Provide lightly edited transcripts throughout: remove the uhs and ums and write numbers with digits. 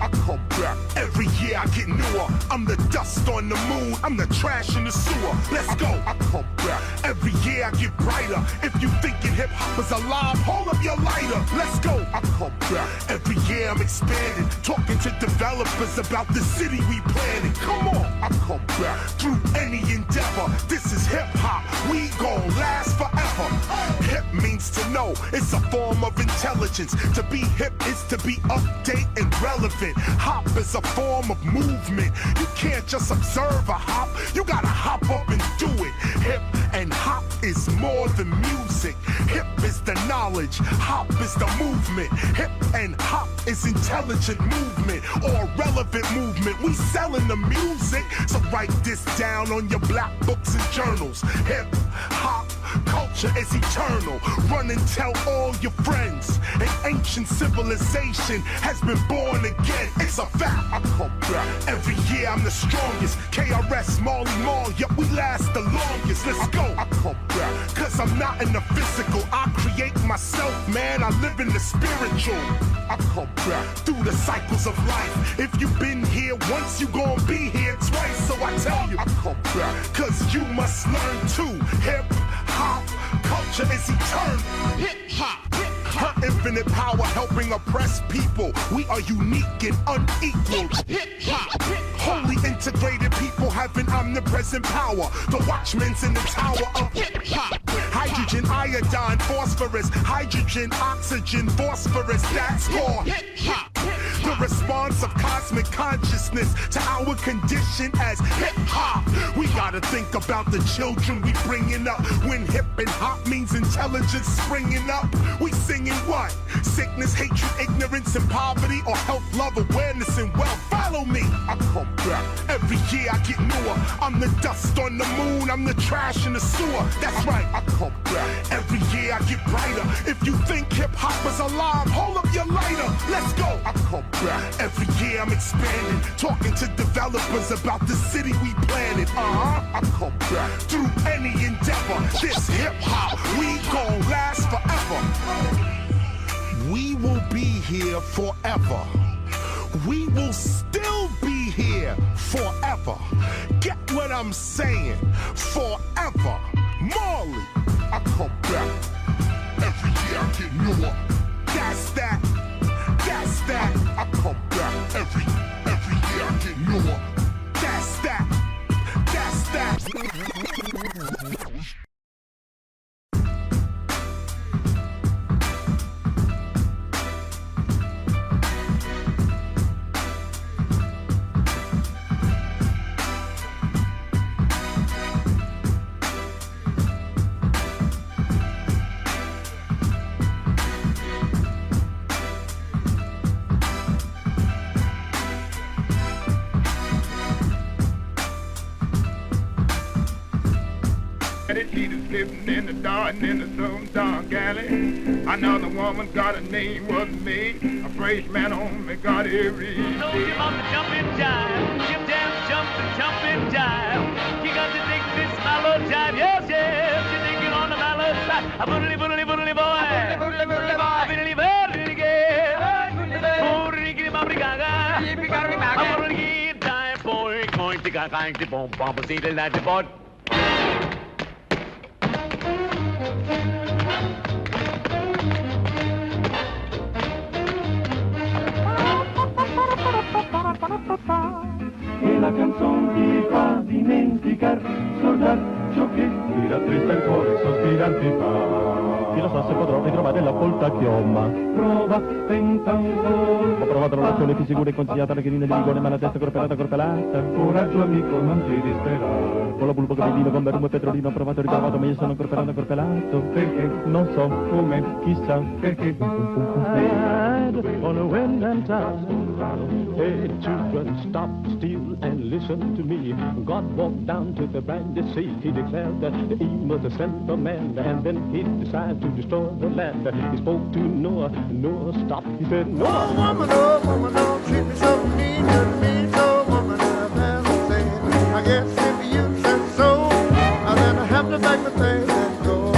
I come back. Every year I get newer. I'm the dust on the moon. I'm the trash in the sewer. Let's go. I come back. Every year I get brighter. If you thinking hip hop is alive, hold up your lighter. Let's go. I come back. Every year I'm expanding, talking to developers about the city we planning. Come on. I come back. Through any endeavor, this is hip hop. We gon' last forever. Hip means to know. It's a form of intelligence. To be hip is to be update and relevant. Hop is a form of movement. You can't just observe a hop. You gotta hop up and do it. Hip and hop is more than music. Hip is the knowledge. Hop is the movement. Hip and hop is intelligent movement or relevant movement. We selling the music, so write this down on your black books and journals. Hip hop culture is eternal. Run and tell all your friends. An ancient civilization has been born again. It's a fact. I come back. Every year I'm the strongest. KRS, Marley Marl, yep, we last the longest. Let's go. I come back. Cause I'm not in the physical. I create myself, man. I live in the spiritual. I come back through the cycles of life. If you've been here once, you gon' be here twice. So I tell you, I come back. Cause you must learn too. Hip hop culture is eternal. Hip hop. Infinite power helping oppress people. We are unique and unequaled. Hip hop. Wholly integrated people having omnipresent power. The watchmen's in the tower of hip hop. Hydrogen, iodine, phosphorus. Hydrogen, oxygen, phosphorus. That's called hip hop. The response of cosmic consciousness to our condition as hip hop. We gotta think about the children we bringing up. When hip and hop means intelligence springing up. We singing what? Sickness, hatred, ignorance, and poverty, or health, love, awareness, and wealth. Follow me. I come back. Every year I get newer. I'm the dust on the moon. I'm the trash in the sewer. That's right. I come back. Every year I get brighter. If you think hip hop is alive, hold up your lighter. Let's go. I come back. Every year I'm expanding, talking to developers about the city we planted. I come back. Through any endeavor, this hip hop, we gon' last forever. We will be here forever. We will still be here forever. Get what I'm saying? Forever. Marley, I come back. Every year I get newer. That's that. That's that. I come back. Every year I get newer. That's that. That's that. She's living in the dark, in the some dark alley. Another woman got a name was me. A fresh man on me got every day. So give up the jumping jive, give down, jump and jive. You got to dig this mallow jive, yes, yes. You dig it on the mallow side. A boodly, boodly, boodly boy. A boodly, boodly boy. A boodly, boodly girl. Boodly, boodly, boodly gaga. A boodly, time boy, going to gaga, going to bomb, bomb, see the lad, the board. E la canzone ti fa dimenticar, scordar ciò che ti rattrista il cuore, sospirar ti fa. Chi lo sa se potrò ritrovare la volta chioma. Prova, tenta un po'. Ho provato la lezione più sicura e consigliata alla chirina di vigore, ma la testa corpelata, corpelata. Coraggio amico, non ti disperare. Con la bulbo capellino, con berrumo e petrolino, ho provato e ritrovato, ma io sono corpelato, corpelato. Perché? Non so, come, chissà, perché. On a wind and tide. Hey, children, stop still and listen to me. God walked down to the briny sea. He declared that he was the son of man, and then he decided to destroy the land. He spoke to Noah. Noah stopped. He said, Noah. Oh, woman, don't treat me so mean to me. So, woman, I've had to say, I guess if you said so, then I have to back the thing and go.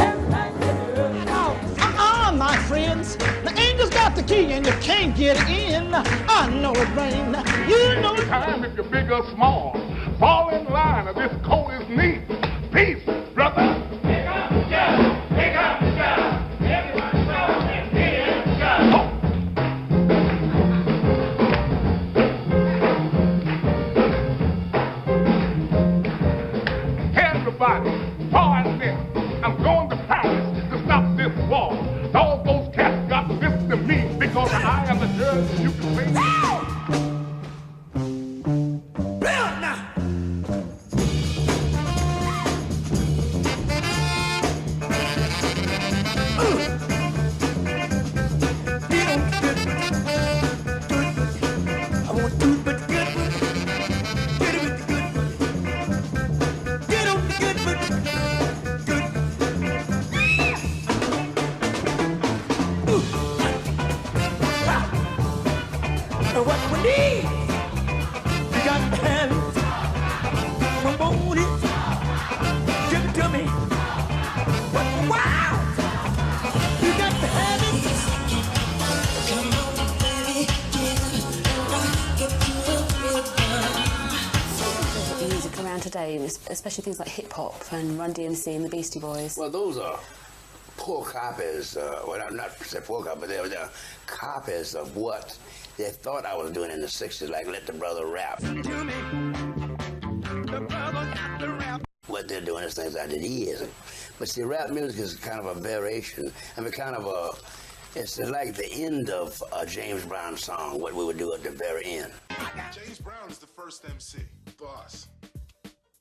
My friends, the angel's got the key and you can't get in. I know would rain. You know Time if you're big or small, fall in line. This coat is neat. Peace, brother. Pick up the job. Pick up the job. Everyone knows and here's the job. Everybody, pardon me. I'm going to Paris to stop this war. All those cats got this to me because I am the judge. You can say what we need. You got to have it. We want it. Give it to me. Wow. You got to have it. Come on, baby. Music around today, especially things like hip hop and Run DMC and the Beastie Boys. Well, those are poor copies. Well, not say poor copies, but they're copies of what they thought I was doing in the 60s, like Let the Brother Rap. What they're doing is things I did years. But see, rap music is kind of a variation. I mean, kind of a, it's like the end of a James Brown song, what we would do at the very end. James Brown is the first MC for us.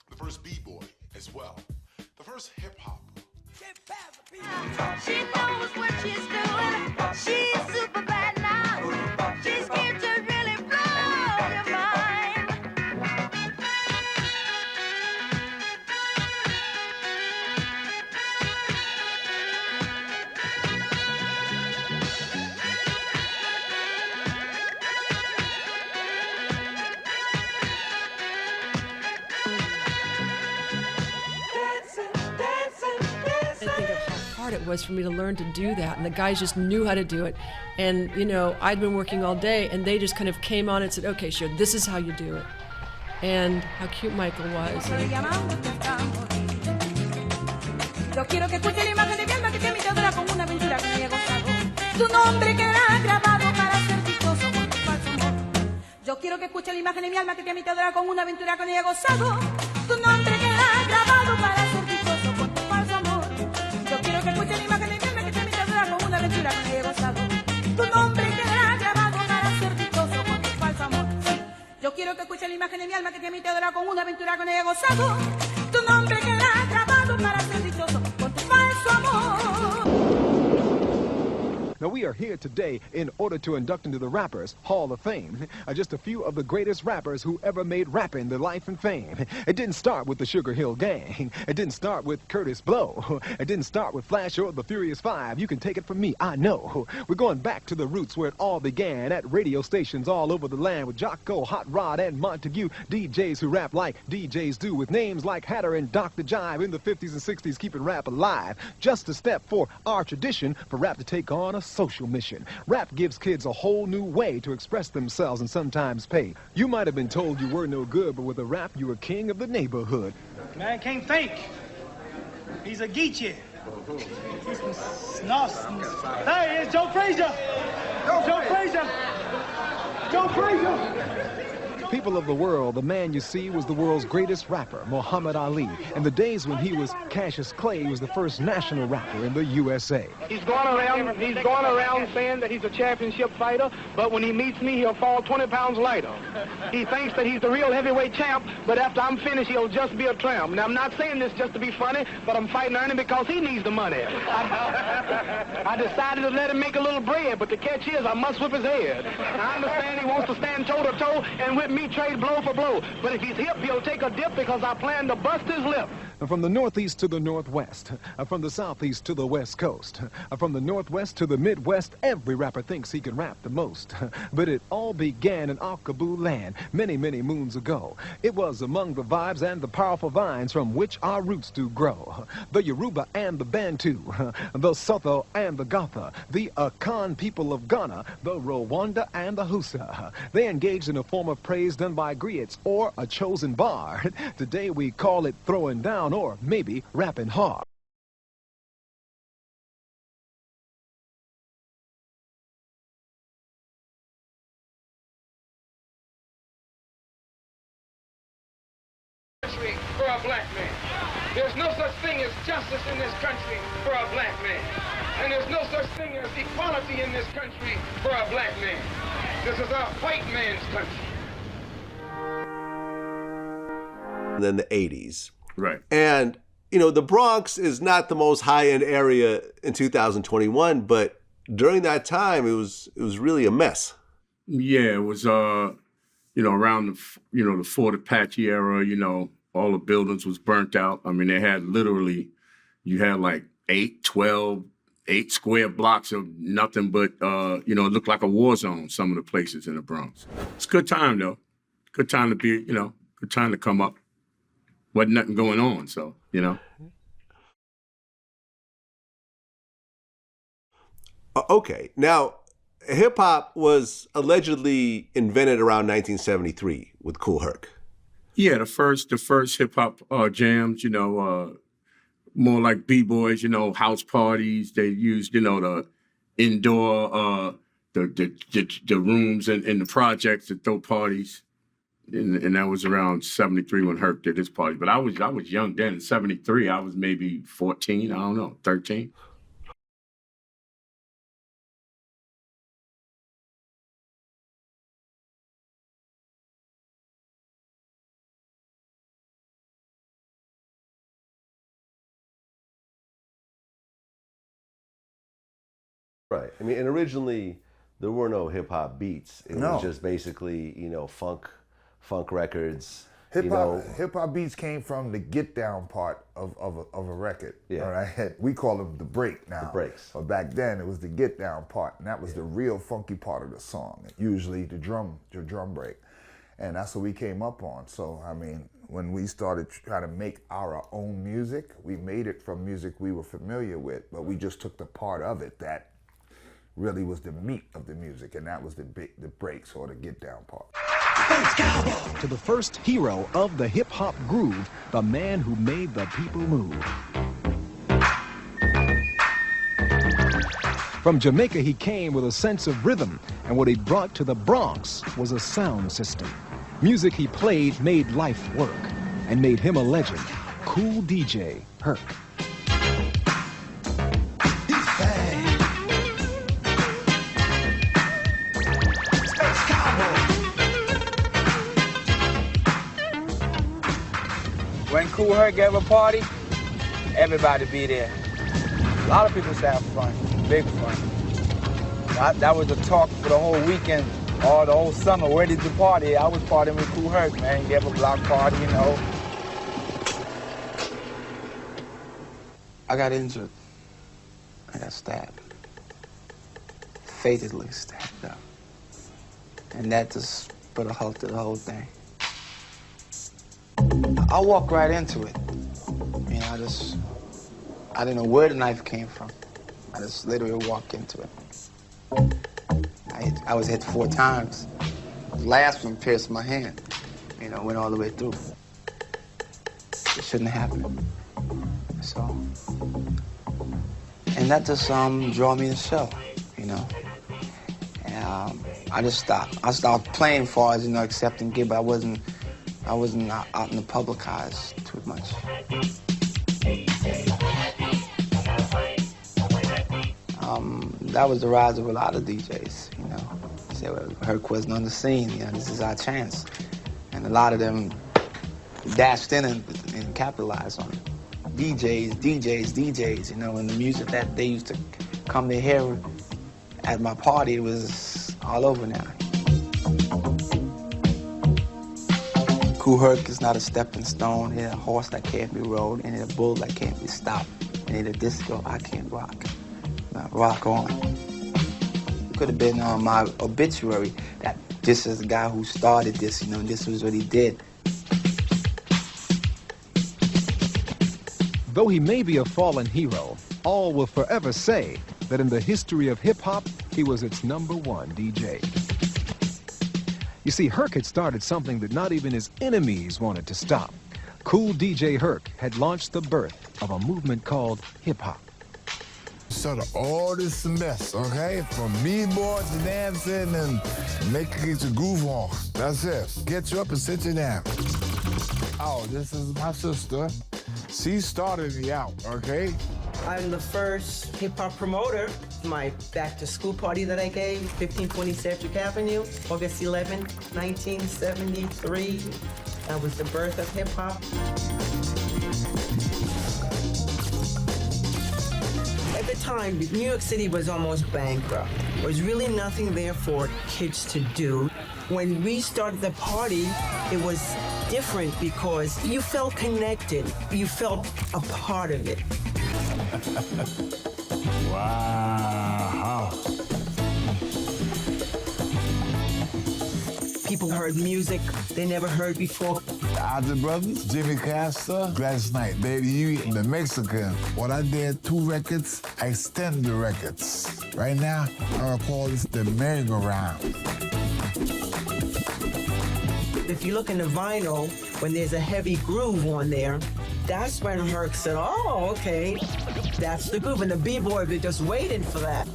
The first B-boy as well. The first hip-hop. She knows what she's doing. She's super bad now. She's here to really blow your mind. It was for me to learn to do that, and the guys just knew how to do it. And you know, I'd been working all day, and they just kind of came on and said, okay, sure, this is how you do it. And how cute Michael was. Yo quiero que escuche la imagen de mi alma que te adora con una aventura que me he gozado. Tu nombre quedará grabado para ser dichoso con tu falso amor. Yo quiero que escuche la imagen de mi alma que te adora con una aventura que me he gozado. Tu nombre quedará grabado para ser dichoso con tu falso amor. Yo quiero que escuche la imagen de mi alma que te adora con una aventura que me he gozado. Tu nombre quedará grabado para ser dichoso con tu falso amor. Yo quiero que escuche la imagen de mi alma que te adora con una aventura que me he gozado. Tu nombre quedará grabado para ser dichoso con tu falso amor. Now, we are here today in order to induct into the Rappers Hall of Fame just a few of the greatest rappers who ever made rapping their life and fame. It didn't start with the Sugar Hill Gang. It didn't start with Curtis Blow. It didn't start with Flash or the Furious Five. You can take it from me, I know. We're going back to the roots where it all began at radio stations all over the land with Jocko, Hot Rod, and Montague, DJs who rap like DJs do with names like Hatter and Dr. Jive in the 50s and 60s, keeping rap alive. Just a step for our tradition for rap to take on a social mission. Rap gives kids a whole new way to express themselves and sometimes pay. You might have been told you were no good, but with a rap, you were king of the neighborhood. Man can't think. He's a geechee. He's some snoss. Hey, it's Joe Frazier. Joe Frazier. Joe Frazier. People of the world, the man you see was the world's greatest rapper, Muhammad Ali. In the days when he was Cassius Clay, he was the first national rapper in the USA. He's going around saying that he's a championship fighter, but when he meets me, he'll fall 20 pounds lighter. He thinks that he's the real heavyweight champ, but after I'm finished, he'll just be a tramp. Now, I'm not saying this just to be funny, but I'm fighting Ernie because he needs the money. I decided to let him make a little bread, but the catch is I must whip his head. I understand he wants to stand toe-to-toe and whip me trade blow for blow. But if he's hip, he'll take a dip because I plan to bust his lip. From the northeast to the northwest, from the southeast to the west coast, from the northwest to the midwest, every rapper thinks he can rap the most. But it all began in Akaboo land many, many moons ago. It was among the vibes and the powerful vines from which our roots do grow. The Yoruba and the Bantu, the Sotho and the Gotha, the Akan people of Ghana, the Rwanda and the Hausa. They engaged in a form of praise done by griots or a chosen bard. Today we call it throwing down or maybe rapping hard. For a black man. There's no such thing as justice in this country for a black man. And there's no such thing as equality in this country for a black man. This is a white man's country. And then the 80s. Right. And, you know, the Bronx is not the most high-end area in 2021, but during that time, it was really a mess. Yeah, it was, you know, around the Fort Apache era, you know, all the buildings was burnt out. I mean, they had literally, you had like 8 square blocks of nothing but, you know, it looked like a war zone, some of the places in the Bronx. It's a good time, though. Good time to be, you know, good time to come up. Wasn't nothing going on, so, you know. Okay, now, hip-hop was allegedly invented around 1973 with Kool Herc. Yeah, the first hip-hop jams, you know, more like B-boys, you know, house parties. They used, you know, the indoor, the rooms in the projects to throw parties. And that was around 73 when Herc did his party. But I was young then. In 73, I was maybe 14, I don't know, 13. Right. I mean, and originally there were no hip hop beats. It was just basically, you know, funk records. Hip hop beats came from the get down part of a record. Yeah. All right. We call them the break now. The breaks. But back then it was the get down part, and that was the real funky part of the song. Usually the drum break. And that's what we came up on. So I mean, when we started trying to make our own music, we made it from music we were familiar with, but we just took the part of it that really was the meat of the music, and that was the breaks or the get down part. To the first hero of the hip-hop groove, the man who made the people move. From Jamaica he came with a sense of rhythm, and what he brought to the Bronx was a sound system. Music he played made life work, and made him a legend. Cool DJ Herc. When Kool Herc gave a party, everybody be there. A lot of people used to have fun, big fun. That was the talk for the whole weekend, or the whole summer. Where did you party? I was partying with Kool Herc, man. He gave a block party, you know. I got injured. I got stabbed. Fatally stabbed up. And that just put a halt to the whole thing. I walked right into it. You know, I didn't know where the knife came from. I just literally walked into it. I was hit 4 times. The last one pierced my hand. You know, went all the way through. It shouldn't have happened. So, and that just draw me to the show, you know. And I just stopped. I stopped playing as far as, you know, accepting gig, but I wasn't out in the public eyes too much. That was the rise of a lot of DJs, you know. Say, well, Herc wasn't on the scene, you know, this is our chance. And a lot of them dashed in and capitalized on it. DJs, you know, and the music that they used to come to hear at my party, it was all over now. Kool Herc is not a stepping stone. He's a horse that can't be rode, and he's a bull that can't be stopped. And he's a disco I can't rock. Now, rock on. It could have been on my obituary that this is the guy who started this, you know, and this was what he did. Though he may be a fallen hero, all will forever say that in the history of hip-hop, he was its #1 DJ. You see, Herc had started something that not even his enemies wanted to stop. Cool DJ Herc had launched the birth of a movement called hip-hop. Sort of all this mess, okay? From b-boards to dancing and making it your groove on. That's it. Get you up and sit you down. Oh, this is my sister. She started me out, okay? I'm the first hip-hop promoter. My back-to-school party that I gave, 1520 Cedric Avenue, August 11, 1973. That was the birth of hip-hop. At the time, New York City was almost bankrupt. There was really nothing there for kids to do. When we started the party, it was different because you felt connected. You felt a part of it. Wow. People heard music they never heard before. The Oddly Brothers, Jimmy Castor, Gladys Knight, Baby You, the Mexican. What I did, 2 records, I extended the records. Right now, I call this the merry-go-round. If you look in the vinyl, when there's a heavy groove on there, that's when Herc said, oh, okay, that's the groove. And the B-boys were just waiting for that.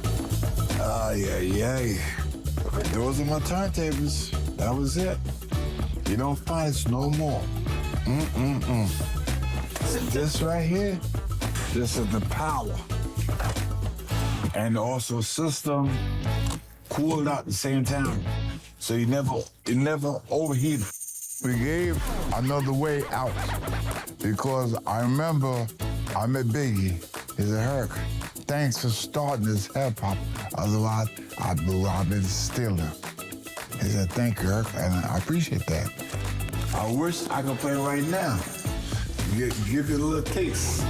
Yeah. Those are my turntables. That was it. You don't find it no more. This right here, this is the power. And also system cooled out at the same time. So you never overheat. We gave another way out because I remember I met Biggie. He said, Herc, thanks for starting this hip hop. Otherwise, I've been stealing. He said, thank you, Herc, and I appreciate that. I wish I could play right now. Give you a little taste.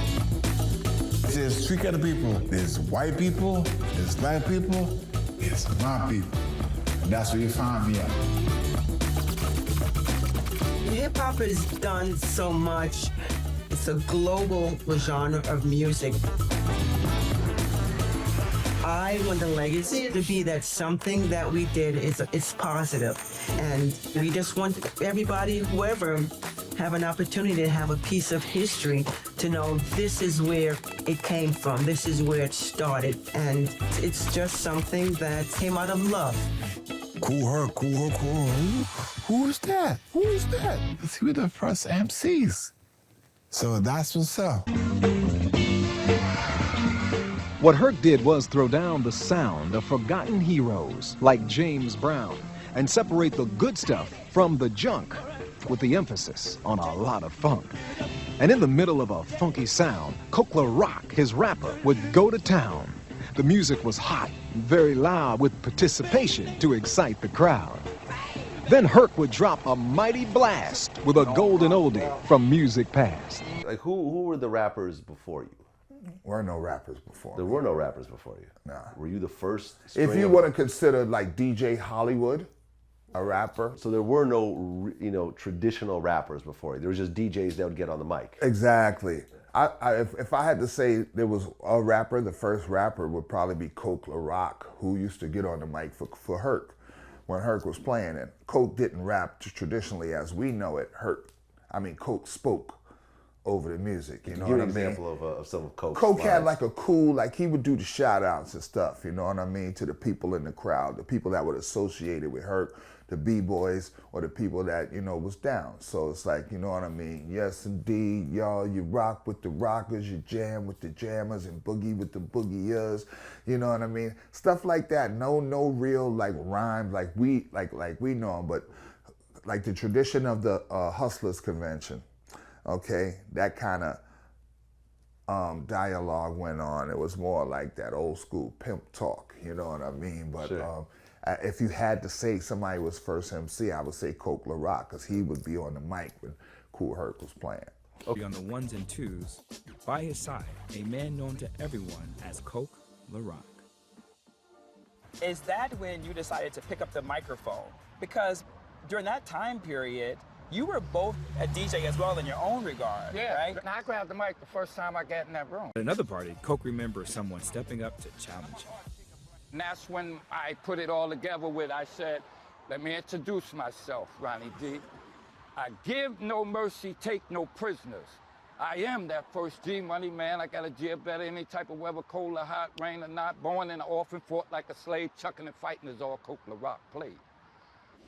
There's 3 kind of people. There's white people, there's black people, there's my people. And that's where you find me at. Hip-hop has done so much. It's a global genre of music. I want the legacy to be that something that we did is positive. And we just want everybody, whoever, have an opportunity to have a piece of history to know this is where it came from, this is where it started. And it's just something that came out of love. Kool Herc. Who's that? Who's that? We're the first MCs. So that's what's up. What Herc did was throw down the sound of forgotten heroes like James Brown and separate the good stuff from the junk with the emphasis on a lot of funk. And in the middle of a funky sound, Coke Rock, his rapper, would go to town. The music was hot and very loud with participation to excite the crowd. Then Herc would drop a mighty blast with a golden oldie from music past. Like who were the rappers before you? Were no rappers before. There were no rappers before you? Nah. Were you the first? If you want to consider like DJ Hollywood a rapper. So there were no, traditional rappers before you. There was just DJs that would get on the mic. Exactly. If I had to say there was a rapper, the first rapper would probably be Coke Rock, who used to get on the mic for Herc when Herc was playing it. Coke didn't rap traditionally as we know it. Coke spoke over the music, you know what I mean? Give an example of some of Coke's Coke lines. had like a cool, he would do the shout outs and stuff, you know what I mean, to the people in the crowd, the people that were associated with Herc, the B-boys, or the people that, was down. So it's like, you know what I mean? Yes, indeed, y'all, you rock with the rockers, you jam with the jammers, and boogie with the boogiers, you know what I mean? Stuff like that. No real, rhymes like we know them, but like the tradition of the Hustlers Convention. Okay, that kind of dialogue went on. It was more like that old school pimp talk, you know what I mean? But sure. If you had to say somebody was first MC, I would say Coke LaRock, because he would be on the mic when Kool Herc was playing. On the ones and twos, by his side, a man known to everyone as Coke LaRock. Is that when you decided to pick up the microphone? Because during that time period, you were both a DJ as well in your own regard, right? I grabbed the mic the first time I got in that room. At another party, Coke remembers someone stepping up to challenge him. And that's when I put it all together with, I said, let me introduce myself, Ronnie D. I give no mercy, take no prisoners. I am that first G-Money man. I got a G better any type of weather, cold or hot, rain or not. Born in an orphan, fought like a slave, chucking and fighting is all Coke LaRock played.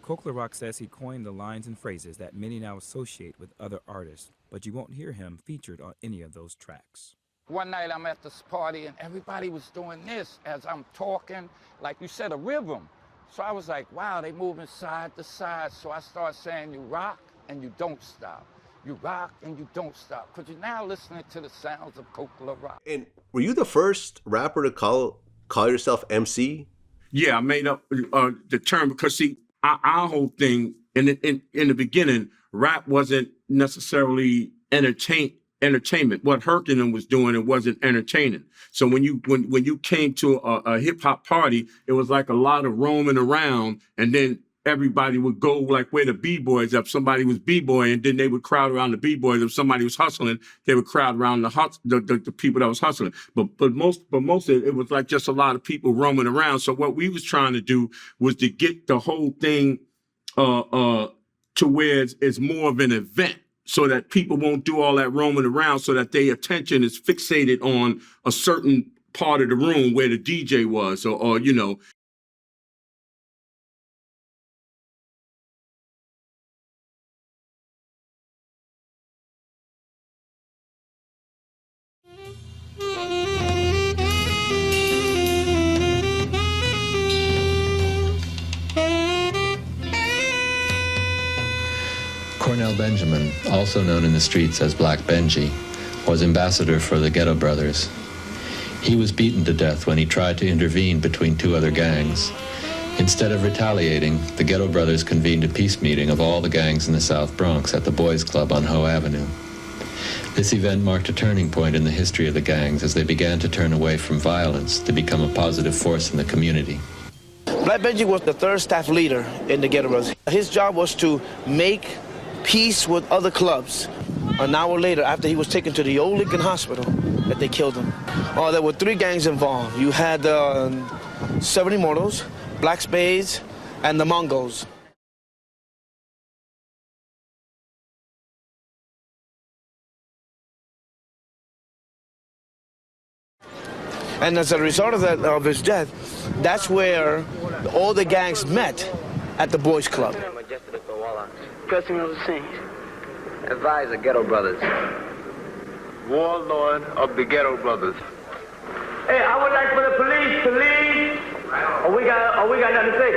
Coke LaRock says he coined the lines and phrases that many now associate with other artists, but you won't hear him featured on any of those tracks. One night I'm at this party and everybody was doing this as I'm talking, like you said, a rhythm. So I was like, wow, they moving side to side. So I started saying, you rock and you don't stop. You rock and you don't stop. Because you're now listening to the sounds of Coke LaRock. And were you the first rapper to call yourself MC? Yeah, I made up the term because, see, our whole thing in the beginning, rap wasn't necessarily entertainment. What Herc and them was doing, it wasn't entertaining. So when you came to a hip hop party, it was like a lot of roaming around, and then everybody would go like where the b-boys up. Somebody was b-boy, and then they would crowd around the b-boys. If somebody was hustling, they would crowd around the people that was hustling. But most of it was like just a lot of people roaming around. So what we was trying to do was to get the whole thing to where it's more of an event, so that people won't do all that roaming around, so that their attention is fixated on a certain part of the room where the DJ was, or you know. Cornell Benjamin, also known in the streets as Black Benji, was ambassador for the Ghetto Brothers. He was beaten to death when he tried to intervene between two other gangs. Instead of retaliating, the Ghetto Brothers convened a peace meeting of all the gangs in the South Bronx at the Boys Club on Hoe Avenue. This event marked a turning point in the history of the gangs as they began to turn away from violence to become a positive force in the community. Black Benji was the third staff leader in the Ghetto Brothers. His job was to make peace with other clubs. An hour later, after he was taken to the old Lincoln Hospital, that they killed him. There were three gangs involved. You had 7 Immortals, Black Spades, and the Mongols. And as a result of his death, that's where all the gangs met at the Boys Club. Pressing of the scenes. Advise the Ghetto Brothers. Warlord of the Ghetto Brothers. Hey, I would like for the police to leave. Or we got nothing to say.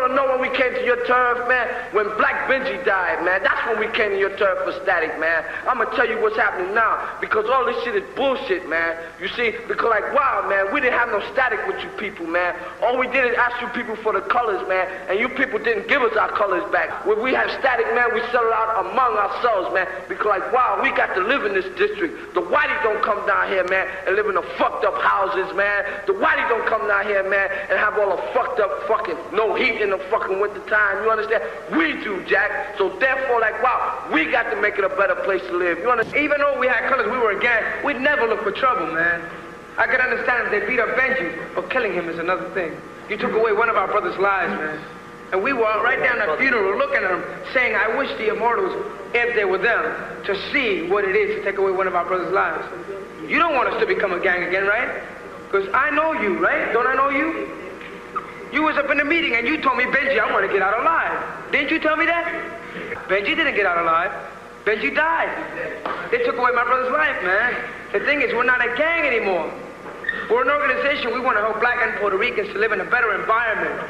Know when we came to your turf, man, when Black Benji died, man, that's when we came to your turf for Static, man. I'm gonna tell you what's happening now, because all this shit is bullshit, man. You see, because like, wow, man, we didn't have no Static with you people, man. All we did is ask you people for the colors, man, and you people didn't give us our colors back. When we have Static, man, we settle out among ourselves, man, because like, wow, we got to live in this district. The whitey don't come down here, man, and live in the fucked up houses, man. The whitey don't come down here, man, and have all the fucked up fucking no heat in the fucking winter time, you understand? We do, Jack. So therefore, like, wow, we got to make it a better place to live. You understand? Even though we had colors, we were a gang, we'd never look for trouble, man. I could understand if they beat up Benji, but killing him is another thing. You took away one of our brother's lives, man. And we were right down at the funeral looking at him, saying, I wish the Immortals, if they were them, to see what it is to take away one of our brother's lives. You don't want us to become a gang again, right? Because I know you, right? Don't I know you? You was up in the meeting and you told me, Benji, I want to get out alive. Didn't you tell me that? Benji didn't get out alive. Benji died. They took away my brother's life, man. The thing is, we're not a gang anymore. We're an organization. We want to help Black and Puerto Ricans to live in a better environment.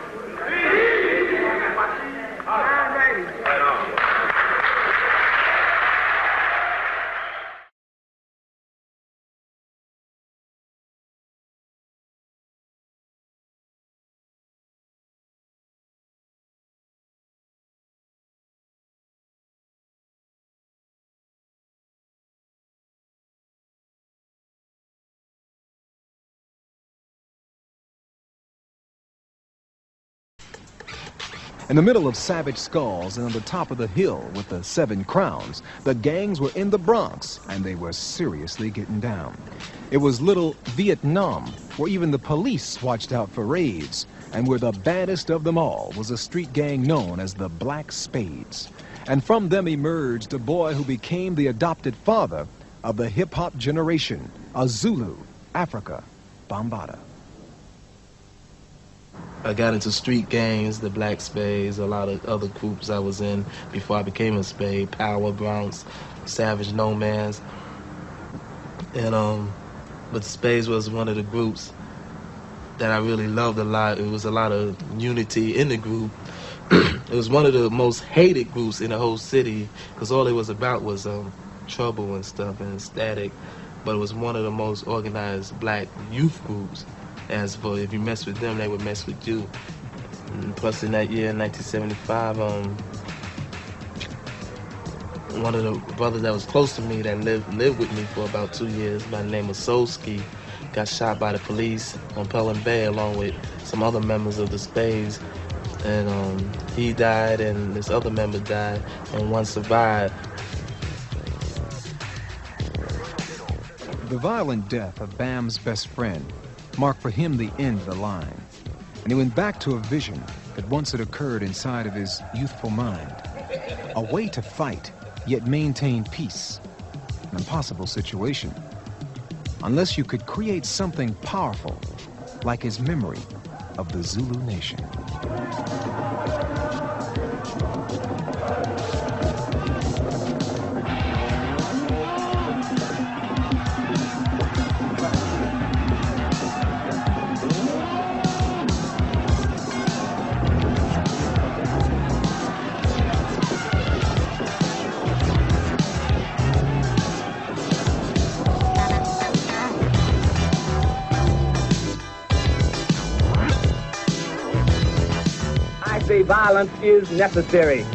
In the middle of savage skulls and on the top of the hill with the 7 crowns, the gangs were in the Bronx, and they were seriously getting down. It was little Vietnam, where even the police watched out for raids, and where the baddest of them all was a street gang known as the Black Spades. And from them emerged a boy who became the adopted father of the hip-hop generation, a Zulu, Africa, Bambaataa. I got into street gangs, the Black Spades, a lot of other groups I was in before I became a Spade, Power, Bronx, Savage Nomads. And but the Spades was one of the groups that I really loved a lot. It was a lot of unity in the group. It was one of the most hated groups in the whole city because all it was about was trouble and stuff and static. But it was one of the most organized black youth groups. As for if you mess with them, they would mess with you. And plus, in that year, 1975, one of the brothers that was close to me that lived with me for about 2 years, by the name of Solski, got shot by the police on Pelham Bay along with some other members of the Spades. And he died, and this other member died, and one survived. The violent death of Bam's best friend marked for him the end of the line, and he went back to a vision that once had occurred inside of his youthful mind. A way to fight, yet maintain peace. An impossible situation, unless you could create something powerful, like his memory of the Zulu nation. Violence is necessary.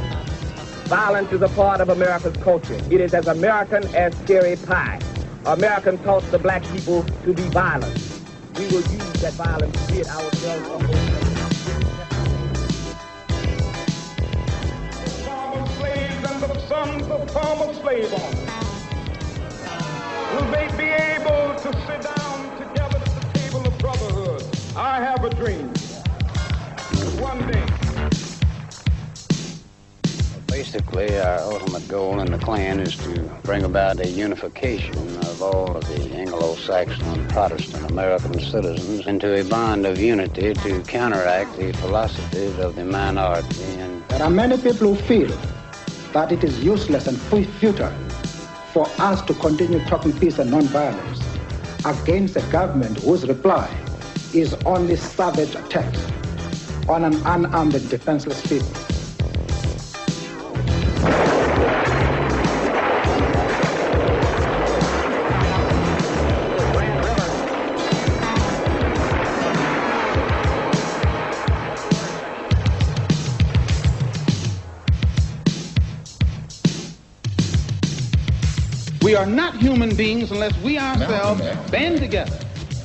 Violence is a part of America's culture. It is as American as cherry pie. American taught the black people to be violent. We will use that violence to rid ourselves of those Former slaves and the sons of former slave owners. Will they be able to sit down together at the table of brotherhood? I have a dream. One day. Basically, our ultimate goal in the Klan is to bring about a unification of all of the Anglo-Saxon and Protestant American citizens into a bond of unity to counteract the philosophies of the minority. And there are many people who feel that it is useless and futile for us to continue talking peace and non-violence against a government whose reply is only savage attacks on an unarmed and defenseless people. We are not human beings unless we ourselves band together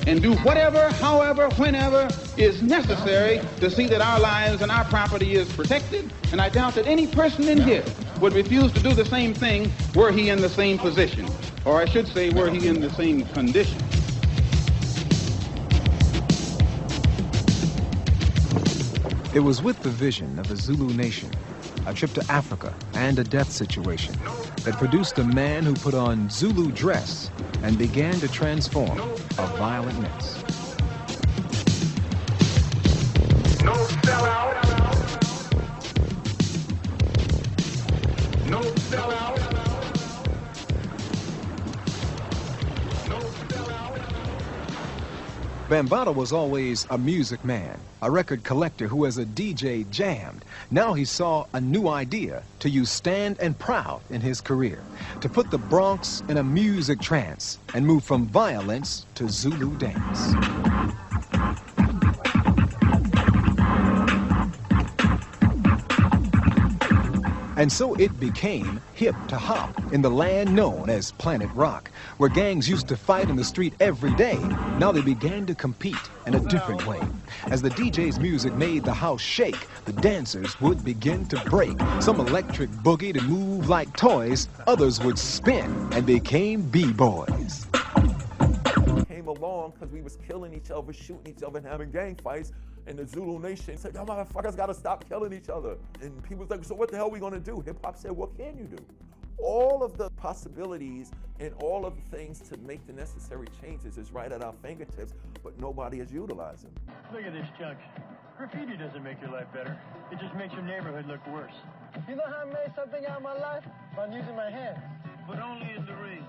and do whatever, however, whenever is necessary to see that our lives and our property is protected. And I doubt that any person in here would refuse to do the same thing were he in the same position. Or I should say, were he in the same condition. It was with the vision of the Zulu nation, a trip to Africa, and a death situation that produced a man who put on Zulu dress and began to transform a violent mess. No sellout. No sellout. Bambaataa was always a music man, a record collector who as a DJ jammed. Now he saw a new idea to use Stand and Proud in his career, to put the Bronx in a music trance and move from violence to Zulu dance. And so it became hip to hop in the land known as Planet Rock, where gangs used to fight in the street every day. Now they began to compete in a different way. As the DJ's music made the house shake, the dancers would begin to break. Some electric boogie to move like toys, others would spin and became B-boys. Came along because we was killing each other, shooting each other, and having gang fights. And the Zulu Nation said, y'all motherfuckers gotta stop killing each other. And people was like, so what the hell are we gonna do? Hip hop said, what can you do? All of the possibilities and all of the things to make the necessary changes is right at our fingertips, but nobody is utilizing. Look at this junk. Graffiti doesn't make your life better. It just makes your neighborhood look worse. You know how I made something out of my life? By using my hands. But only in the ring.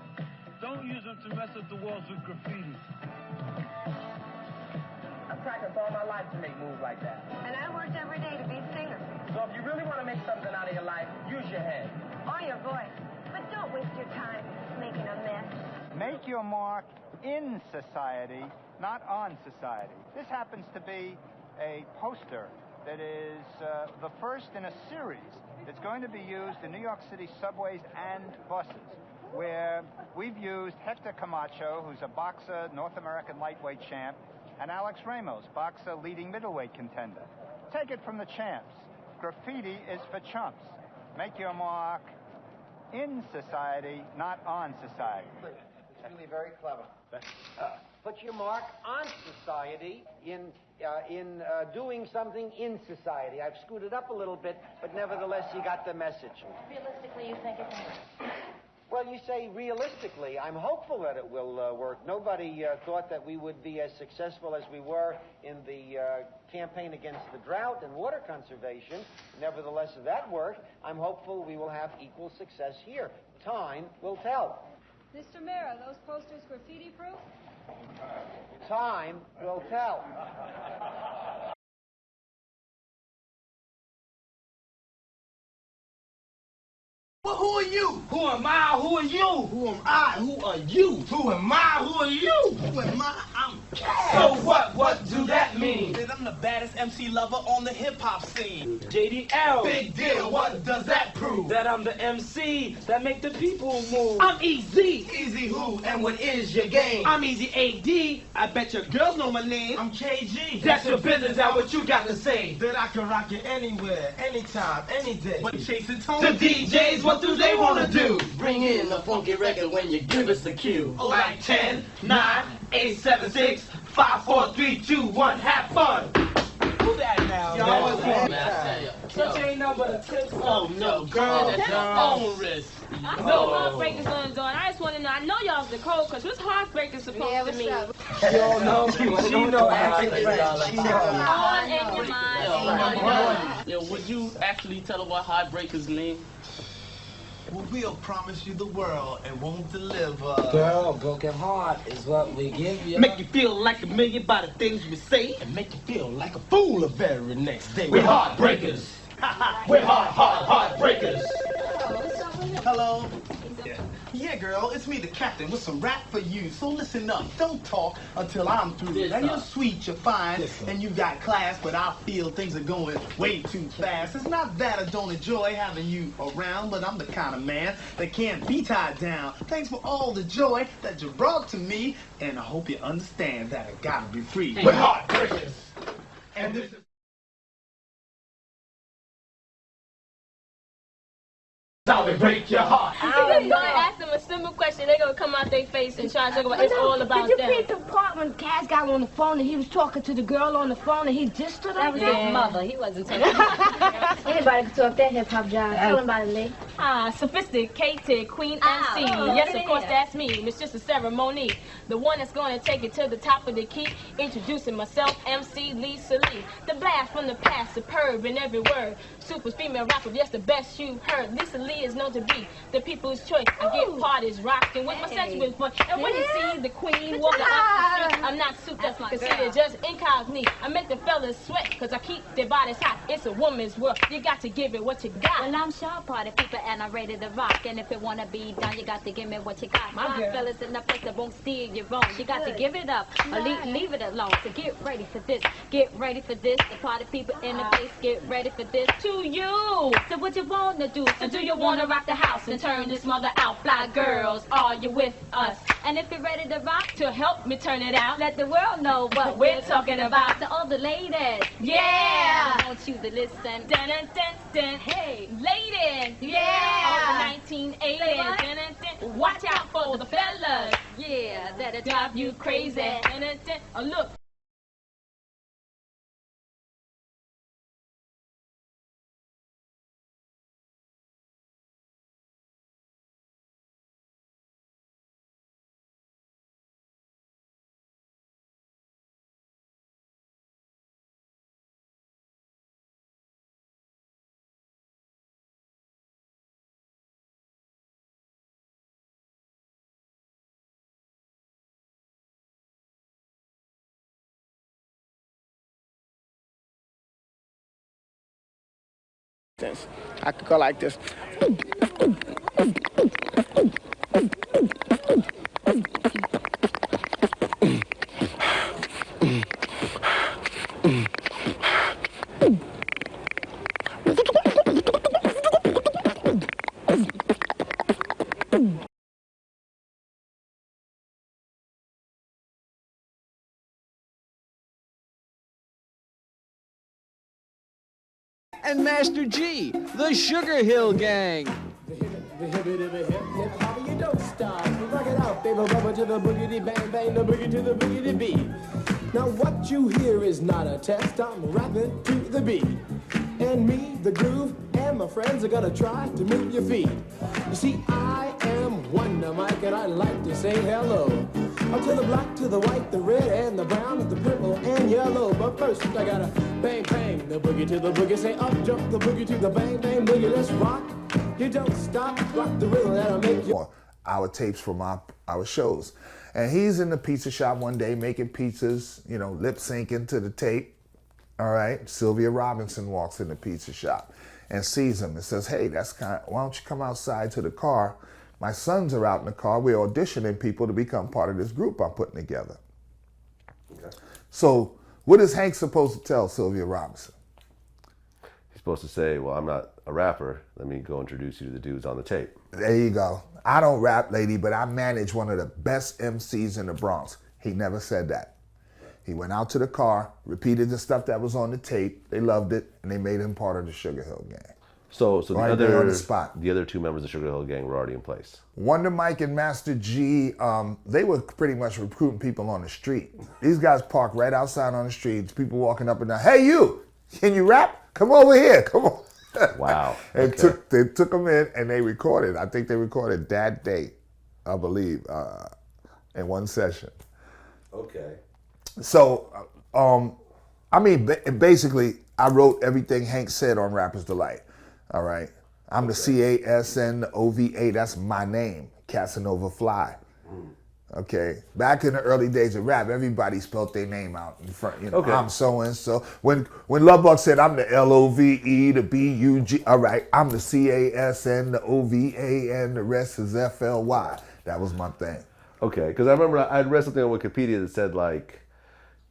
Don't use them to mess up the walls with graffiti. I practiced all my life to make moves like that. And I worked every day to be a singer. So if you really want to make something out of your life, use your head. Or your voice. But don't waste your time making a mess. Make your mark in society, not on society. This happens to be a poster that is the first in a series that's going to be used in New York City subways and buses, where we've used Hector Camacho, who's a boxer, North American lightweight champ, and Alex Ramos, boxer, leading middleweight contender. Take it from the champs. Graffiti is for chumps. Make your mark in society, not on society. It's really very clever. Put your mark on society in doing something in society. I've screwed it up a little bit, but nevertheless, you got the message. Realistically, you think it can work? Well, you say realistically. I'm hopeful that it will work. Nobody thought that we would be as successful as we were in the campaign against the drought and water conservation. Nevertheless, that worked. I'm hopeful we will have equal success here. Time will tell. Mr. Mayor, are those posters graffiti-proof? Time will tell. Well, who are you? Who am I? Who are you? Who am I? Who are you? Who am I? Who are you? Who am I? I'm Cass. So what? What do that mean? That I'm the baddest MC lover on the hip-hop scene. JDL. Big deal. What does that prove? That I'm the MC that make the people move. I'm Easy. Easy who? And what is your game? I'm Easy AD. I bet your girls know my name. I'm KG. That's your business. Now what you got to say? That I can rock it anywhere, anytime, any day. But chasing Tony. The DJs, what do they want to do? Bring in a funky record when you give us the cue. Like 10, 9, 8, 7, 6, 5, 4, 3, 2, 1, have fun. Do that now. Yo, such ain't nothing but a tip. Oh no, girl, that's your own risk. I know Heartbreaker's going on. I just want to know. I know y'all's the code, because what's Heartbreaker supposed to mean? Yo, no, she know actually. She know. Yo, would you actually tell her what Heartbreakers mean? Well, we'll promise you the world and won't deliver. Girl, broken heart is what we give you. Make you feel like a million by the things we say, and make you feel like a fool the very next day. We're heartbreakers. We're heartbreakers. Hello. Yeah, girl, it's me, the captain, with some rap for you. So listen up, don't talk until I'm through. Now you're sweet, you're fine, and you got class, but I feel things are going way too fast. It's not that I don't enjoy having you around, but I'm the kind of man that can't be tied down. Thanks for all the joy that you brought to me, and I hope you understand that I gotta be free. We're heartbreakers. And this is how we break your heart. You know, I asked them a simple question, they're going to come out their face and try to talk about it's all about them. Did you peep the part when Cass got on the phone and he was talking to the girl on the phone and he just stood That up was there? his mother. He wasn't talking. Anybody can talk that hip-hop job. Tell him about it, Lee. Sophisticated Queen MC. Yes, of course, that's me. It's just a ceremony. The one that's going to take it to the top of the key. Introducing myself, MC Lisa Lee. The blast from the past, superb in every word. Super female rapper, yes, the best you've heard. Lisa Lee is known to be the people's choice. I get parties rocking with my sensual fun. And when you see the queen walking up the street, I'm not super considered just incognito. I make the fellas sweat, cause I keep their bodies hot. It's a woman's world. You got to give it what you got. Well, I'm sure party people and I'm ready to rock. And if it wanna be done, you got to give me what you got. My fellas in the place that won't steer you wrong. You got to give it up or leave it alone. So get ready for this. Get ready for this. The party people in the place, get ready for this. To you. So what you wanna do? So do you wanna rock the house and turn this mother out? Fly girls, are you with us? And if you're ready to rock, to help me turn it out, let the world know what we're talking about. To all the ladies, yeah, I want you to listen. Dun, dun, dun, dun. Hey, ladies, yeah, all the 1980s. Dun, dun, dun. Watch out for the fellas, yeah, that'll drive you crazy. Dun, dun, dun. Oh, look. I could go like this. And Master G, the Sugar Hill Gang. The hip hop, you don't stop. Rock it out, baby, rubber to the boogity bang bang, the boogie to the boogity beat. Now what you hear is not a test. I'm rapping to the beat, and me, the groove, and my friends are gonna try to move your feet. You see, I am Wonder Mike, and I like to say hello. Up to the black, to the white, the red, and the brown, the purple, and yellow. But first, I gotta bang, bang, the boogie to the boogie. Say up, jump the boogie to the bang, bang, boogie. Let's rock. You don't stop, rock the rhythm that'll make you. Our tapes from our shows. And he's in the pizza shop one day making pizzas, you know, lip syncing to the tape. All right. Sylvia Robinson walks in the pizza shop and sees him and says, hey, why don't you come outside to the car? My sons are out in the car. We're auditioning people to become part of this group I'm putting together. Okay. So what is Hank supposed to tell Sylvia Robinson? He's supposed to say, well, I'm not a rapper. Let me go introduce you to the dudes on the tape. There you go. I don't rap, lady, but I manage one of the best MCs in the Bronx. He never said that. He went out to the car, repeated the stuff that was on the tape. They loved it, and they made him part of the Sugar Hill Gang. So right there on the spot. The other two members of the Sugar Hill Gang were already in place. Wonder Mike and Master G, they were pretty much recruiting people on the street. These guys parked right outside on the streets. People walking up and down. Hey, you! Can you rap? Come over here. Come on. Wow. And they took them in and they recorded. I think they recorded that day, I believe, in one session. Okay. So, I mean, basically, I wrote everything Hank said on Rapper's Delight. All right. I'm the CASN, the OVA. That's my name, Casanova Fly. Okay. Back in the early days of rap, everybody spelled their name out in front. You know, okay. I'm so and so. When Love Bug said I'm the LOVE, the BUG. All right. I'm the CASN, the OVA, and the rest is FLY. That was my thing. Okay. Because I remember I'd read something on Wikipedia that said like,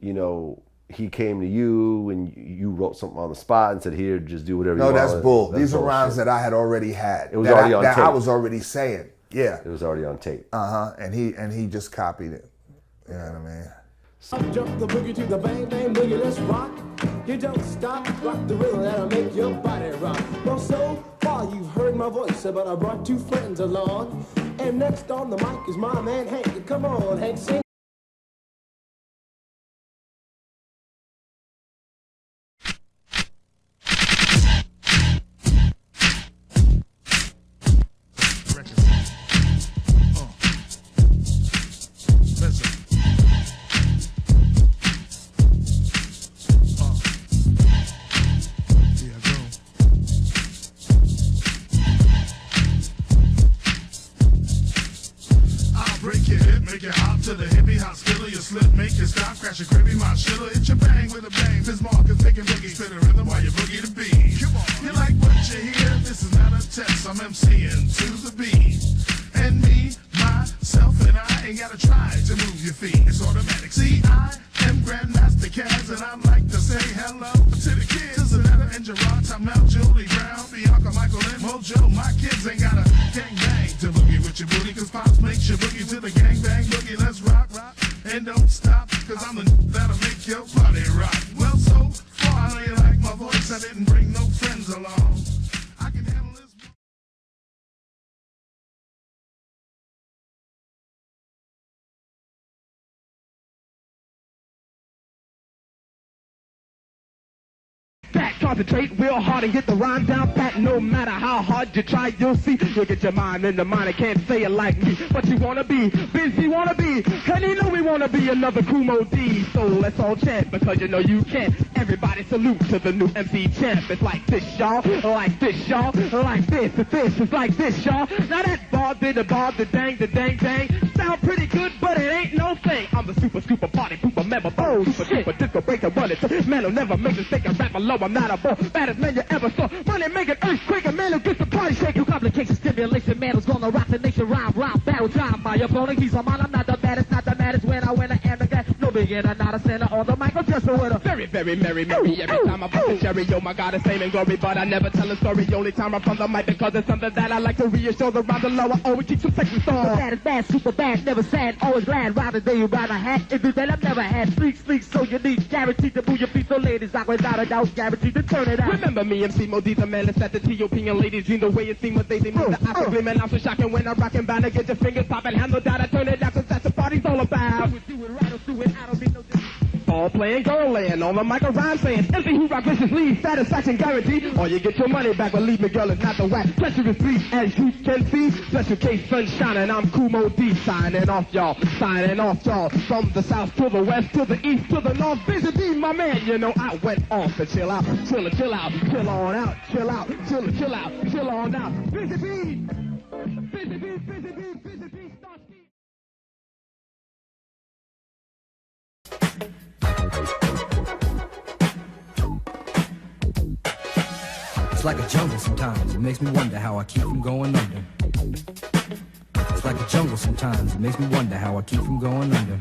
you know, he came to you and you wrote something on the spot and said, here, just do whatever you want. No, that's bull. These are rhymes that I had already had. It was already on tape. I was already saying. Yeah. It was already on tape. Uh-huh. And he just copied it. You know what I mean? Up, jump the boogie to the bang, bang, boogie, let's rock. You don't stop, rock the rhythm that'll make your body rock. Well, so far you've heard my voice, but I brought two friends along. And next on the mic is my man Hank. Come on, Hank, sing. Make it hop to the hip killer, you slip, make you stop, crash your cribby, my shiller, hit your bang with a bang. This Marcus taking boogie, spit a rhythm while you boogie the beat. You like what you hear? This is not a test, I'm MCing to the beat. And me, myself, and I ain't gotta try to move your feet. It's automatic. See, I am Grandmaster Caz, and I'd like to say hello to the kids. Zanetta and Gerard, Tamel, Julie Brown, Bianca, Michael, and Mojo. My kids ain't got a gang bang to boogie with your booty, cause Pops makes your boogie to the gang bang boogie. Let's rock, and don't stop, cause I'm the that'll make your body rock. Well, so far, I know you like my voice. I didn't bring no friends along. I can handle this. Back, concentrate real hard and get the rhyme down pat. No matter how hard you try, you'll see. You'll get your mind in the mind. I can't say it like me, but you wanna be busy, wanna be. And you know we wanna be another Kumo D. So let's all chant because you know you can. Everybody salute to the new MC champ. It's like this, y'all. Like this, y'all. Like this. It's like this, y'all. Now that bar, the dang, dang. Sound pretty good, but it ain't no thing. I'm the super scooper party pooper member. Oh, super disco breaker running. Man will never make a mistake and rap alone. I'm not a ball. Baddest man you ever saw. Money make an earthquake. A man who gets the party shaking. Complication, stimulation, man who's gonna rock the nation. Rhyme, barrel, time. My opponent, he's a man. I'm not the baddest, not the maddest. When I win, I am the guy. No beginner, not a sinner. On the mic, I'm just a winner. Very, very merry. Every time I bust a cherry, yo, my God, it's fame and glory. But I never tell a story. The only time I'm from the mic because it's something that I like to reassure the rhymes lower. Always keep some sexy songs. The baddest, bad, super bad, never sad, always glad. Ride the day you ride a hat. If you bet I've never had sleek, so you need guaranteed to move your feet. So ladies, I without a doubt, guaranteed to turn it out. Remember me, MC Mo's a man that's at the TOP and ladies dream the way it seems what they move. The Oscar gleaming, I'm so shocking when I'm rocking bound to get your fingers popping. Handle down, I turn it down, cause that's what party's all about. Do it right or do it, I don't need no difference. All playing, girl laying on the mic, a rhyme saying, MC who rock viciously, satisfaction guaranteed, or you get your money back, believe me, girl, it's not the whack. Treacherous beat, as you can see, special case sunshine, and I'm Kumo D, signing off, y'all, from the south to the west, to the east, to the north, Busy B, my man, you know, I went off to chill out, chill on out, chill on out, Busy B, start speed. It's like a jungle sometimes, it makes me wonder how I keep from going under. It's like a jungle sometimes, it makes me wonder how I keep from going under.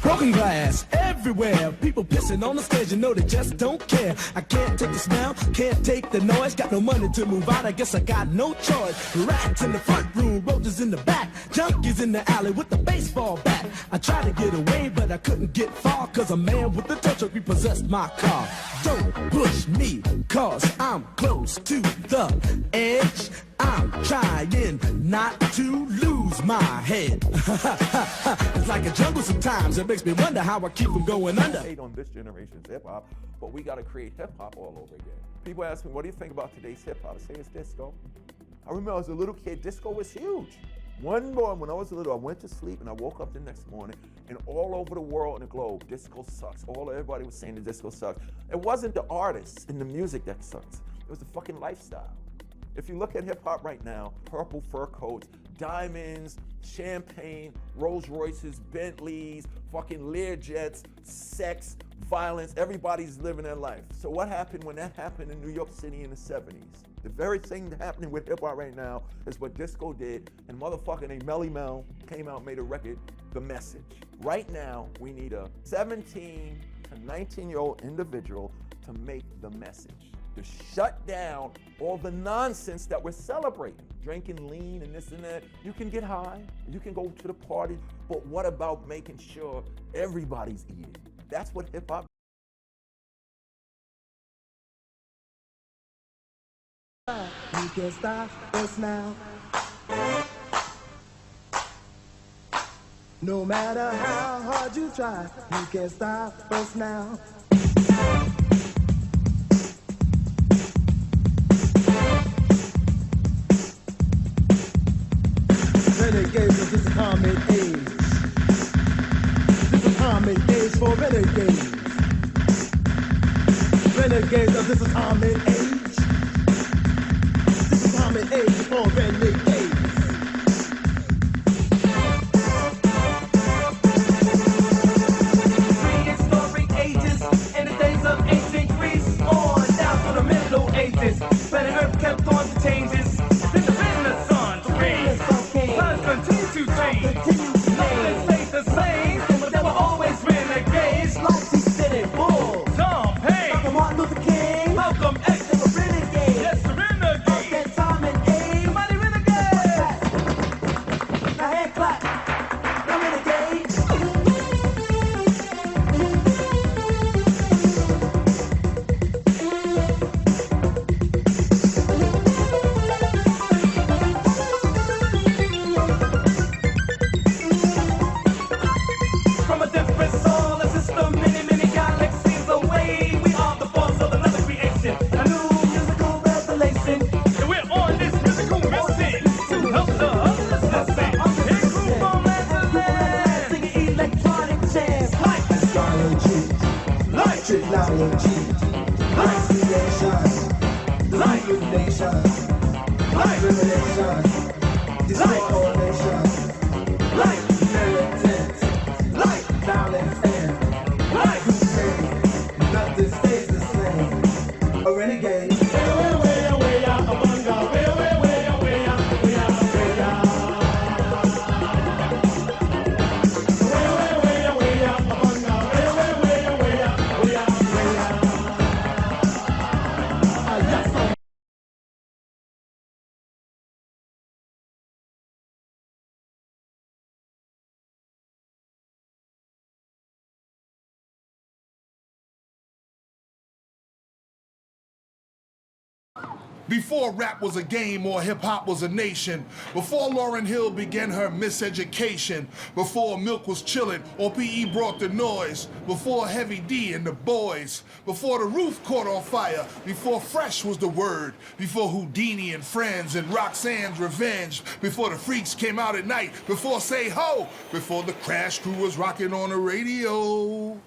Broken glass everywhere. People pissing on the stage, you know they just don't care. I can't take the smell, can't take the noise. Got no money to move out, I guess I got no choice. Rats in the front room, roaches in the back, junkies in the alley with the baseball bat. I tried to get away, but I couldn't get far, cause a man with a tow truck repossessed my car. Don't push me, cause I'm close to the edge. I'm trying not to lose my head. It's like a jungle sometimes. It makes me wonder how I keep from going under. I hate on this generation's hip hop, but we got to create hip hop all over again. People ask me, what do you think about today's hip hop? I say it's disco. I remember as a little kid, disco was huge. One morning when I was little, I went to sleep and I woke up the next morning, and all over the world and the globe, disco sucks. Everybody was saying the disco sucks. It wasn't the artists and the music that sucks. It was the fucking lifestyle. If you look at hip hop right now, purple fur coats, diamonds, champagne, Rolls Royces, Bentleys, fucking Learjets, sex, violence, everybody's living their life. So what happened when that happened in New York City in the 70s? The very thing happening with hip hop right now is what disco did, and motherfucking named Melly Mel came out and made a record, The Message. Right now, we need a 17 to 19-year-old individual to make The Message, to shut down all the nonsense that we're celebrating. Drinking lean and this and that. You can get high, you can go to the party, but what about making sure everybody's eating? That's what hip hop. You can stop us now. No matter how hard you try, you can stop us now. Renegades of this common age. This is common age for renegades. renegade. Now this is time and age. This is time and age for renegade. Prehistoric ages in the days of ancient Greece, on down to the Middle Ages, planet Earth kept on the changes. Then the Renaissance came. Times continue to change. Nothing stayed the same, but there were always renegades. Like he said it, Bull, Tom Paine, Dr. Martin Luther King, Malcolm X, they were renegades. Yes, the renegades. That time and age, somebody renegades. Now hand clap, now renegades. From a different solar system, many, many galaxies away, we are the force of another creation, a new musical revelation. And we're on this musical mission to help the others listen. Here group on land to land, singing electronic jazz like astrology, like technology, like creation, like illumination, like revelation, destroy all nations, like militant. Like violence and like crusade, nothing stays the same. A renegade. Way out, among our way out, way out, way out. Way out, among our way out, way out. Before rap was a game or hip-hop was a nation, before Lauryn Hill began her miseducation, before Milk was chillin' or P.E. brought the noise, before Heavy D and the boys, before the roof caught on fire, before Fresh was the word, before Houdini and Friends and Roxanne's Revenge, before the Freaks came out at night, before Say Ho, before the Crash Crew was rocking on the radio.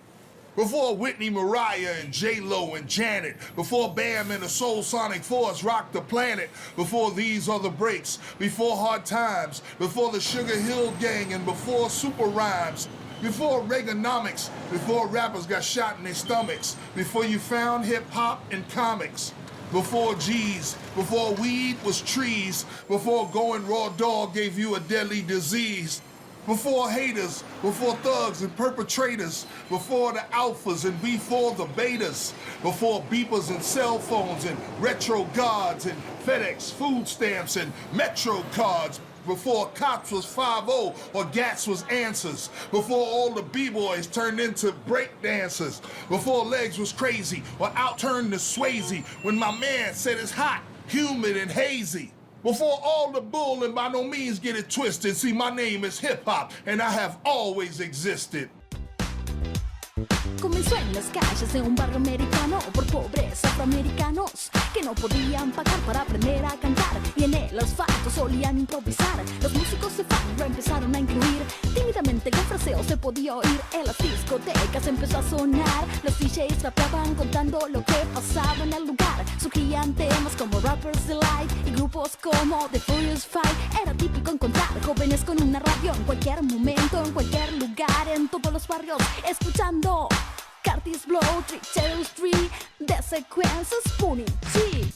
Before Whitney, Mariah, and J-Lo and Janet, before Bam and the Soul Sonic Force rocked the planet, before These Are the Breaks, before Hard Times, before the Sugar Hill Gang, and before Super Rhymes, before Reaganomics, before rappers got shot in their stomachs, before you found hip-hop and comics, before G's, before weed was trees, before going raw dog gave you a deadly disease, before haters, before thugs and perpetrators, before the alphas and before the betas, before beepers and cell phones and retro gods and FedEx food stamps and Metro cards, before cops was 5-0 or Gats was answers, before all the b-boys turned into break dancers, before legs was crazy or outturned to Swayze, when my man said it's hot, humid and hazy. Before all the bull and by no means get it twisted, see my name is Hip Hop and I have always existed. Comenzó en las calles de un barrio americano por pobres afroamericanos que no podían pagar para aprender a cantar y en el asfalto solían improvisar. Los músicos de fan lo empezaron a incluir. Tímidamente con fraseo se podía oír. En las discotecas empezó a sonar. Los DJs rapeaban contando lo que pasaba en el lugar. Surgían temas como Rappers Delight y grupos como The Furious Five. Era típico encontrar jóvenes con una radio en cualquier momento, en cualquier lugar, en todos los barrios, escuchando Curtis Blow, Trick Street, The Sequences, Pony G.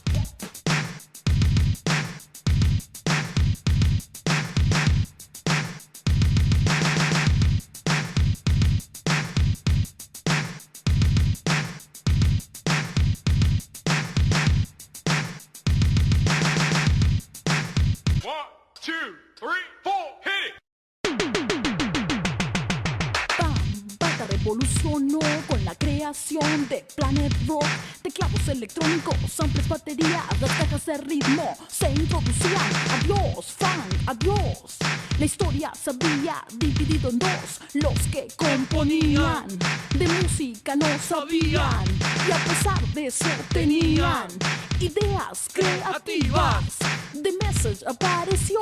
Evolucionó con la creación de Planet Rock, teclados electrónicos, samples, baterías, las cajas de ritmo se introducían. Adiós, funk, adiós. La historia se había dividido en dos. Los que componían de música no sabían y a pesar de eso tenían ideas creativas de mezcla message apareció.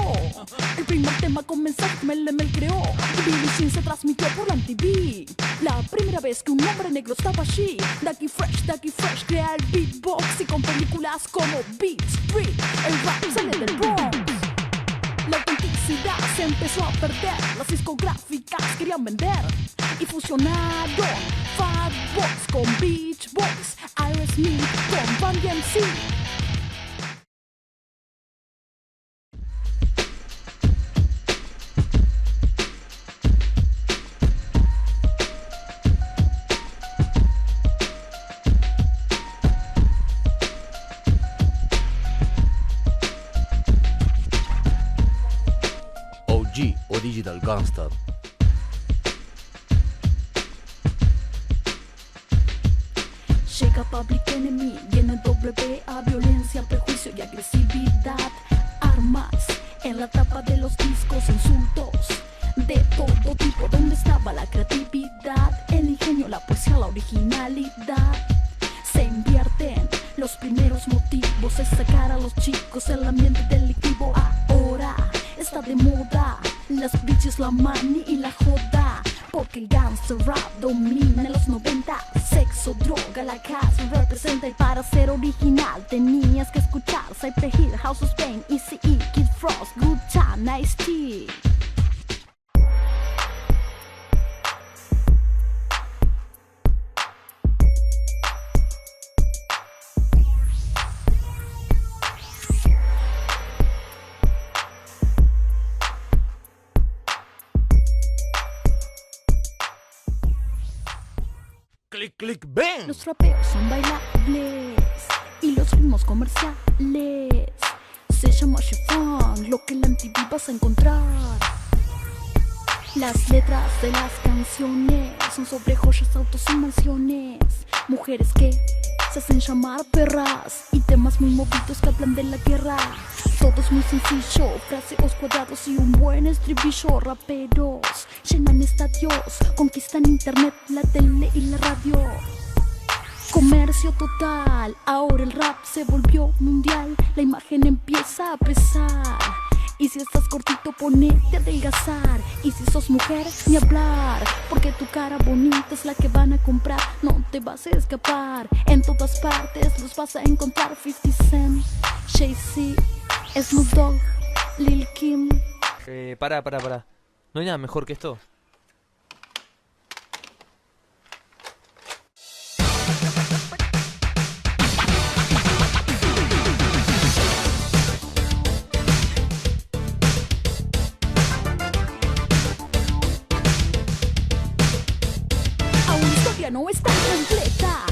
El primer tema con mensaje Mel creó. Y Billie Jean se transmitió por la MTV. La primera vez que un hombre negro estaba allí. Ducky Fresh crea el beatbox. Y con películas como Beat Street, el rap sale del Bronx. La autenticidad se empezó a perder. Las discográficas querían vender y fusionaron Fat Boys con Beach Boys, Aerosmith con Van MC. OG o Digital Gangster. Llega Public Enemy, viene WA, violencia, prejuicio y agresividad. Armas en la tapa de los discos, insultos de todo tipo. ¿Dónde estaba la creatividad, el ingenio, la poesía, la originalidad? Se invierten los primeros motivos, es sacar a los chicos del ambiente delictivo. Ahora está de moda las bitches, la money y la joda, porque el gangster rap domina en los 90. Sexo, droga, la casa representa. Y para ser original tenías que escuchar Cypress Hill, House of Pain, ECE, Kid Frost, Good Time, Ice-T. Click, click, ven. Los rapeos son bailables y los ritmos comerciales. Se llama chiffon, lo que en la MTV vas a encontrar. Las letras de las canciones son sobre joyas, autos y mansiones. Mujeres que se hacen llamar perras y temas muy movidos que hablan de la guerra. Todo es muy sencillo, fraseos cuadrados y un buen estribillo. Raperos llenan estadios, conquistan internet, la tele y la radio. Comercio total, ahora el rap se volvió mundial. La imagen empieza a pesar. Y si estás cortito, ponete a adelgazar. Y si sos mujer, ni hablar, porque tu cara bonita es la que van a comprar. No te vas a escapar, en todas partes los vas a encontrar. 50 Cent, Jay-Z, Snoop Dogg, Lil Kim. Pará. ¿No hay nada mejor que esto? No está completa.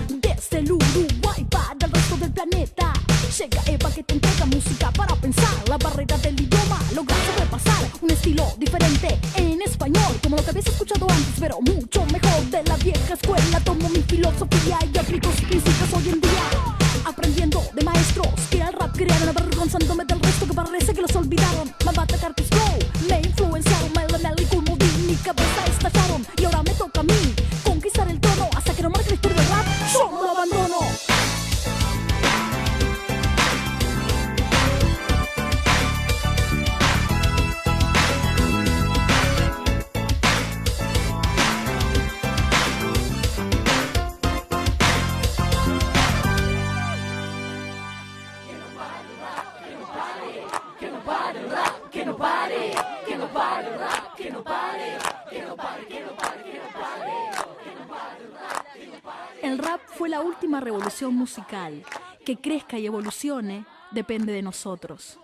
Desde el Uruguay para el resto del planeta llega Eva que te entrega música para pensar. La barrera del idioma logra sobrepasar. Un estilo diferente en español, como lo que habías escuchado antes, pero mucho mejor. De la vieja escuela tomo mi filosofía y aplico sus principios hoy en día, aprendiendo de maestros que al rap crearon, avergonzándome del resto que parece que los olvidaron. Me va a atacar tu flow, me influenciaron, me y como mi cabeza estallaron. Y ahora me toca a mí conquistar el trono. Hasta que no marque la historia del rap, yo no lo abandono. El rap fue la última revolución musical. Que crezca y evolucione depende de nosotros.